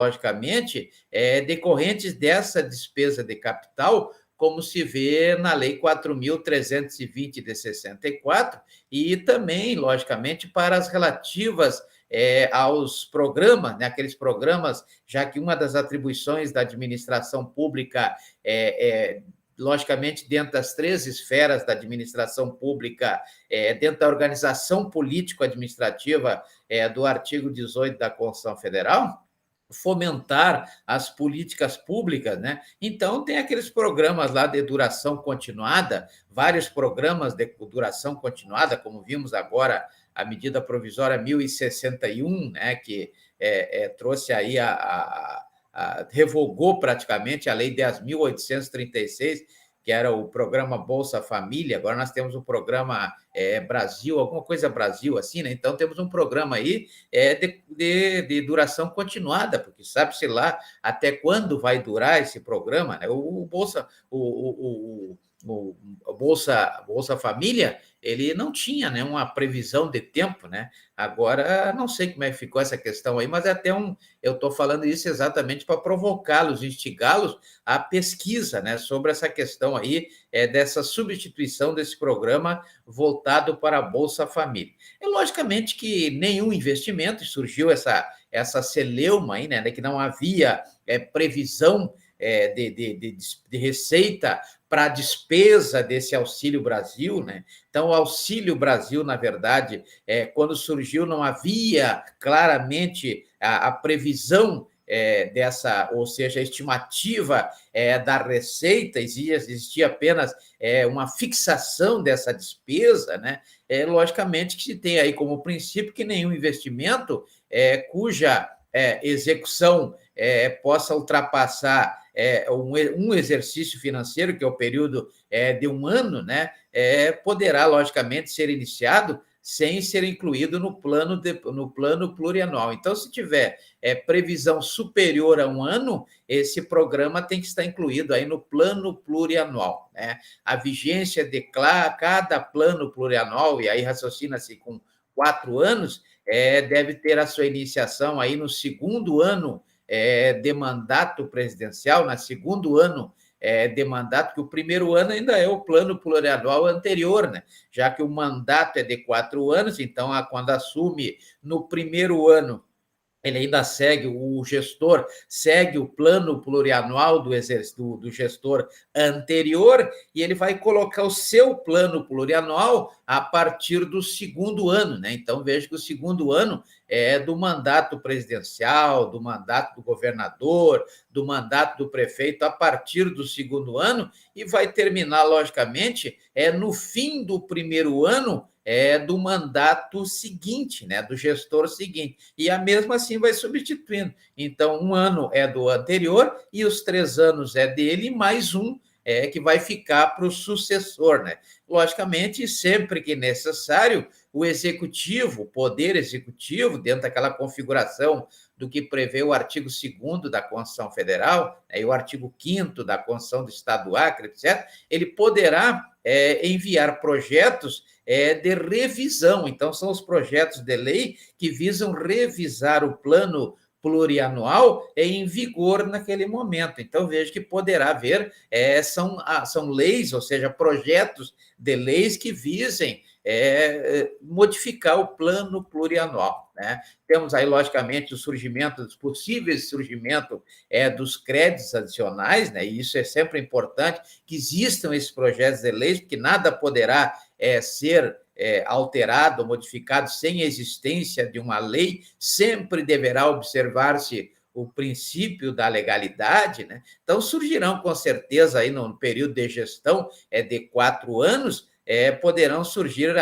logicamente, decorrentes dessa despesa de capital, como se vê na Lei 4.320 de 64, e também, logicamente, para as relativas aos programas, né, aqueles programas, já que uma das atribuições da administração pública logicamente, dentro das 3 esferas da administração pública, dentro da organização político-administrativa do artigo 18 da Constituição Federal, fomentar as políticas públicas, né? Então, tem aqueles programas lá de duração continuada, vários programas de duração continuada, como vimos agora, a medida provisória 1061, né, que trouxe aí revogou praticamente a Lei 10.836, que era o programa Bolsa Família. Agora nós temos o programa Brasil, alguma coisa Brasil, assim, né? Então, temos um programa aí de duração continuada, porque sabe-se lá até quando vai durar esse programa, né? O Bolsa Família, ele não tinha, né, uma previsão de tempo, né? Agora, não sei como é que ficou essa questão aí, mas eu estou falando isso exatamente para provocá-los, instigá-los à pesquisa, né, sobre essa questão aí, dessa substituição desse programa voltado para a Bolsa Família. Logicamente que nenhum investimento, surgiu essa celeuma aí, né, que não havia previsão de receita para a despesa desse Auxílio Brasil, né? Então, o Auxílio Brasil, na verdade, quando surgiu, não havia claramente a previsão dessa, ou seja, a estimativa da receita, existia apenas uma fixação dessa despesa, né? Logicamente que se tem aí como princípio que nenhum investimento cuja execução possa ultrapassar um exercício financeiro, que é o período de um ano, né, poderá, logicamente, ser iniciado sem ser incluído no plano plurianual. Então, se tiver previsão superior a um ano, esse programa tem que estar incluído aí no plano plurianual, né? A vigência de cada plano plurianual, e aí raciocina-se com 4 anos, deve ter a sua iniciação aí no segundo ano de mandato presidencial, no segundo ano de mandato, que o primeiro ano ainda é o plano plurianual anterior, né? Já que o mandato é de 4 anos, então, quando assume no primeiro ano, ele ainda segue, o gestor segue o plano plurianual do gestor anterior, e ele vai colocar o seu plano plurianual a partir do segundo ano, né? Então, veja que o segundo ano é do mandato presidencial, do mandato do governador, do mandato do prefeito, a partir do segundo ano, e vai terminar, logicamente, no fim do primeiro ano do mandato seguinte, né, do gestor seguinte. E a mesma assim vai substituindo. Então, um ano é do anterior e os 3 anos é dele, mais um que vai ficar para o sucessor, né? Logicamente, sempre que necessário, o executivo, o poder executivo, dentro daquela configuração do que prevê o artigo 2º da Constituição Federal, e o artigo 5º da Constituição do Estado do Acre, etc., ele poderá enviar projetos de revisão. Então, são os projetos de lei que visam revisar o plano plurianual em vigor naquele momento. Então, veja que poderá haver, são leis, ou seja, projetos de leis que visem modificar o plano plurianual, né? Temos aí, logicamente, os possíveis surgimento dos créditos adicionais, né? E isso é sempre importante, que existam esses projetos de leis, porque nada poderá ser alterado, modificado sem existência de uma lei, sempre deverá observar-se o princípio da legalidade, né? Então, surgirão com certeza aí no período de gestão de 4 anos, poderão surgir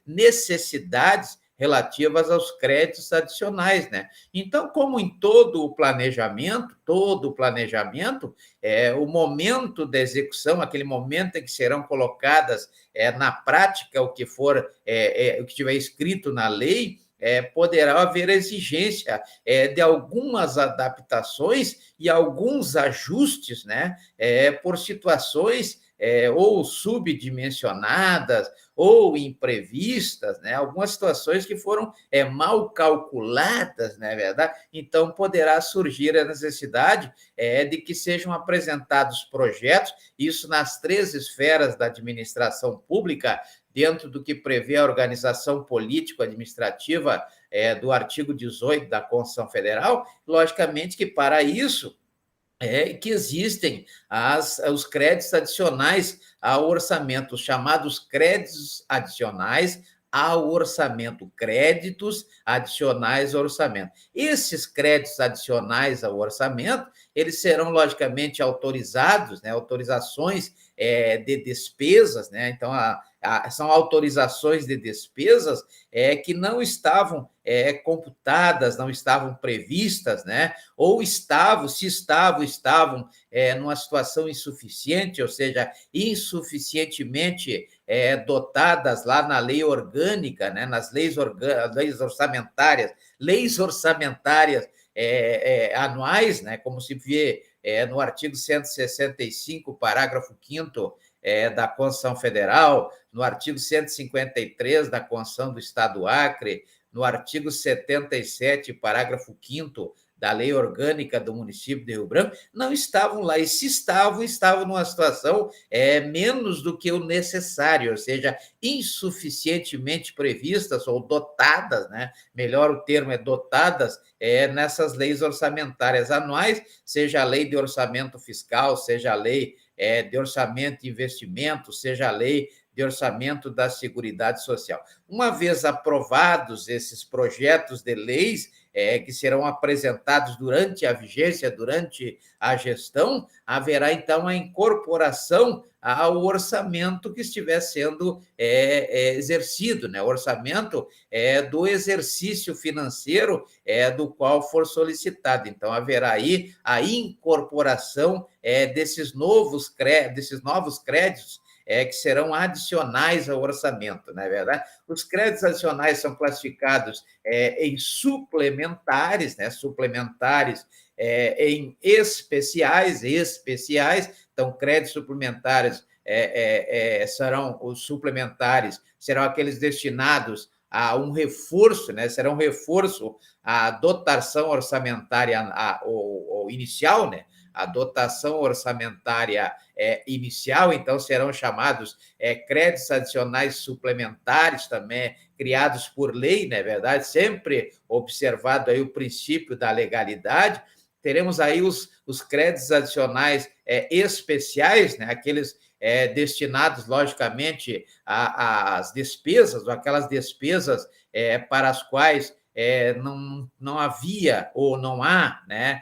necessidades relativas aos créditos adicionais, né? Então, como em todo o planejamento, o momento da execução, aquele momento em que serão colocadas na prática o que for, o que estiver escrito na lei, poderá haver exigência de algumas adaptações e alguns ajustes, né, por situações ou subdimensionadas, ou imprevistas, né? Algumas situações que foram mal calculadas, não é verdade? Então, poderá surgir a necessidade de que sejam apresentados projetos, isso nas 3 esferas da administração pública, dentro do que prevê a organização político-administrativa do artigo 18 da Constituição Federal. Logicamente que, para isso, que existem os créditos adicionais ao orçamento, os chamados créditos adicionais ao orçamento, créditos adicionais ao orçamento. Esses créditos adicionais ao orçamento, eles serão, logicamente, autorizados, né, autorizações de despesas, né? Então, são autorizações de despesas que não estavam computadas, não estavam previstas, né? Ou estavam numa situação insuficiente, ou seja, insuficientemente dotadas lá na lei orgânica, né? Nas leis orçamentárias, anuais, né? Como se vê no artigo 165, parágrafo 5º da Constituição Federal, no artigo 153 da Constituição do Estado do Acre, no artigo 77, parágrafo 5º da Lei Orgânica do município de Rio Branco, não estavam lá, e se estavam numa situação menos do que o necessário, ou seja, insuficientemente previstas ou dotadas, né? Melhor o termo dotadas, nessas leis orçamentárias anuais, seja a lei de orçamento fiscal, seja a lei de orçamento de investimento, seja a lei de orçamento da Seguridade Social. Uma vez aprovados esses projetos de leis, que serão apresentados durante a vigência, durante a gestão, haverá, então, a incorporação ao orçamento que estiver sendo exercido, né? O orçamento do exercício financeiro do qual for solicitado. Então, haverá aí a incorporação desses novos créditos que serão adicionais ao orçamento, não é verdade? Os créditos adicionais são classificados em suplementares, né? Suplementares em especiais. Então, créditos suplementares serão aqueles destinados a um reforço, né? Serão um reforço à dotação orçamentária inicial, né? A dotação orçamentária inicial, então serão chamados créditos adicionais suplementares também, criados por lei, não é verdade? Sempre observado aí o princípio da legalidade. Teremos aí os créditos adicionais especiais, né? Aqueles destinados, logicamente, às despesas, ou aquelas despesas para as quais não havia ou não há, né,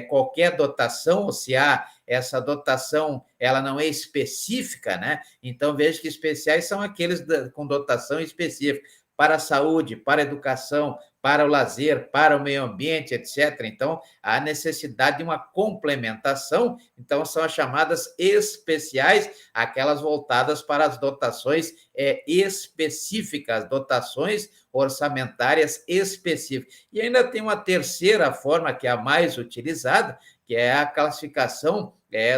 qualquer dotação, ou se há essa dotação, ela não é específica, né? Então, veja que especiais são aqueles com dotação específica para a saúde, para a educação, para o lazer, para o meio ambiente, etc. Então, há necessidade de uma complementação, então são as chamadas especiais, aquelas voltadas para as dotações específicas, dotações orçamentárias específicas. E ainda tem uma terceira forma, que é a mais utilizada, que é a classificação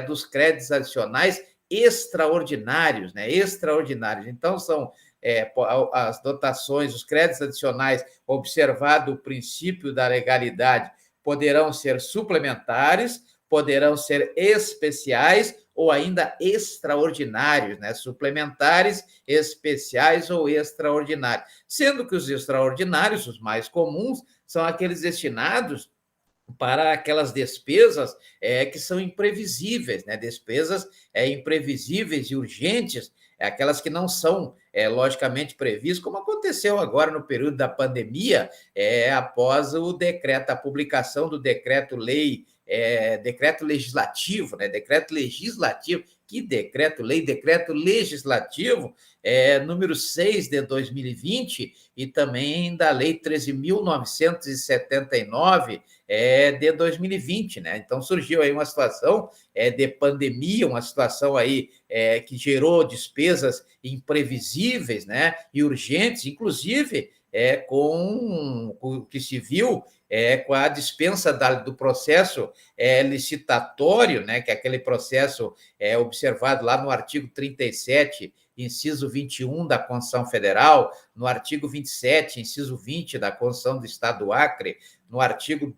dos créditos adicionais extraordinários, né? Extraordinários. Então, são as dotações, os créditos adicionais, observado o princípio da legalidade, poderão ser suplementares, poderão ser especiais ou ainda extraordinários, né? Suplementares, especiais ou extraordinários. Sendo que os extraordinários, os mais comuns, são aqueles destinados para aquelas despesas que são imprevisíveis, né? Despesas imprevisíveis e urgentes, aquelas que não são logicamente previstas, como aconteceu agora no período da pandemia, após a publicação do decreto-lei, decreto legislativo, né? Decreto legislativo, que decreto-lei? Decreto legislativo número 6 de 2020 e também da Lei 13.979 de 2020, né? Então, surgiu aí uma situação de pandemia, uma situação aí que gerou despesas imprevisíveis, né? E urgentes, inclusive com o que se viu com a dispensa do processo licitatório, né, que é aquele processo observado lá no artigo 37, inciso 21 da Constituição Federal, no artigo 27, inciso 20 da Constituição do Estado do Acre, no artigo